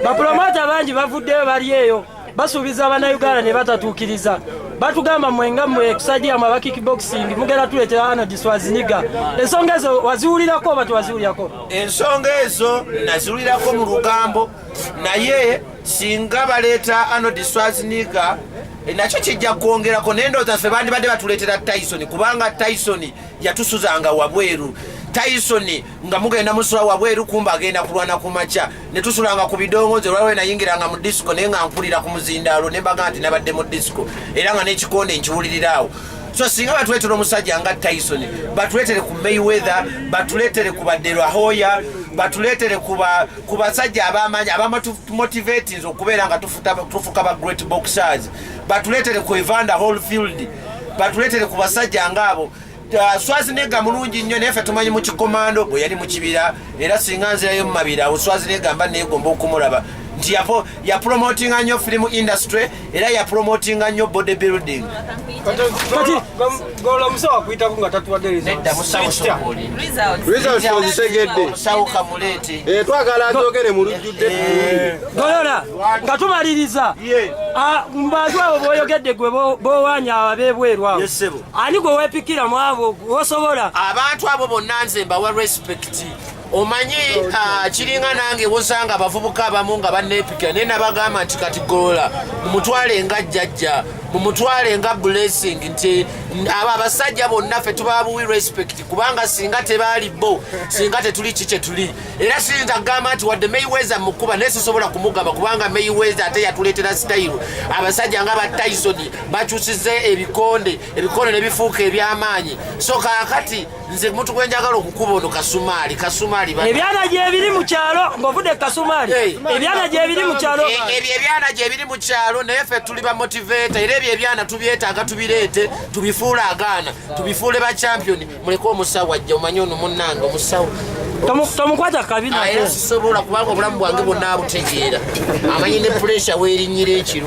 Bapromota bangi bavuddeyo bali eyo basuubiza Bannayuganda ne batatuukiriza. Batugamba mwenga mwe stadium aba kickboxing mugera tuleetera Arnold Schwarzenegger. Ensonga ezo waziwulirako oba tewaziwulirako? Ensonga ezo naziwulirako mu lugambo, naye singa baleeta Arnold Schwarzenegger nakyo kijja kwongerako n'endowooza ffe bandibadde batuleetera Tyson kubanga Tyson yatusuzanga wabweru. Tyson nga mugenda musula wabweru kumba agenda kulwana ku makya ne tusulanga ku bidongoze olwawe nayingiranga mu disco naye nga mpulira ku muzindaalo ne mbaga nti nabadde mu disco era nga n'ekikonde nkiwuliriraawo. So singa batuleetera omusajja nga Tyson batuleetere ku Mayweather, batuleetere ku De La Hoya, batuleetere ku basajja abamanyi abamatumotivatinze okubeera nga tufuka ba great boxers, batuleetere ku Evander Holyfield, batuleetere ku basajja ng'abo. Schwarzenegger mulungi nnyo naye ffe tumanyi mu kikomando bwe yali mu kibira era singa nzirayo mu mabira Schwarzenegger mba neegomba okumulaba nti yapromotinga nnyo film industry era yapromotinga nnyo bodybuilding. Gola musawo kuyitako nga tatuwadde nedda musawo sokoli results ozitegedde musawo kamuleete twagala azogere mu lujjudde Golola nga tumaliriza mbantu abo boyogedde gwe bowaanya abebweru abo ani gwe weepikira mu abo wosobola? Abantu abo bonna nze mbawa respect. Omanyi kiringa nange wosanga abavubuka abamu nga banneepikira naye nabagamba nti kati Golola mumutwale nga jjajja, mumutwale nga blessing nti abo abasajja bonna ffe tubabuwi respect kubanga singa tebaali bo singa tetuli kikye tuli. Era siyinza kugamba nti wadde Mayweather mukuba naye sisobola kumugamba kubanga Mayweather ate yatuleetera style. Abasajja nga ba Tyson bakyusize ebikonde ne bifuuka eby'amaanyi. So kaakati nze mutu gwe njagala okukuba ono kasumaali ebyana gye biri mu kyalo ng'ovudde kasumaali ebyana gye biri mu kyalo ebyo ebyana gye biri mu kyalo naye ffe tuli ba motivate era ebyo ebyana tubyetaaga tubireete tubifuule agaana tubifuule ba champion. Muleke omusawo ajja omanyi ono munnange omusawo tomukwata kabi era sisobola kubanga obulamu bwange bwonna abutegeera amanyi ne pressure weerinnyira ekiro.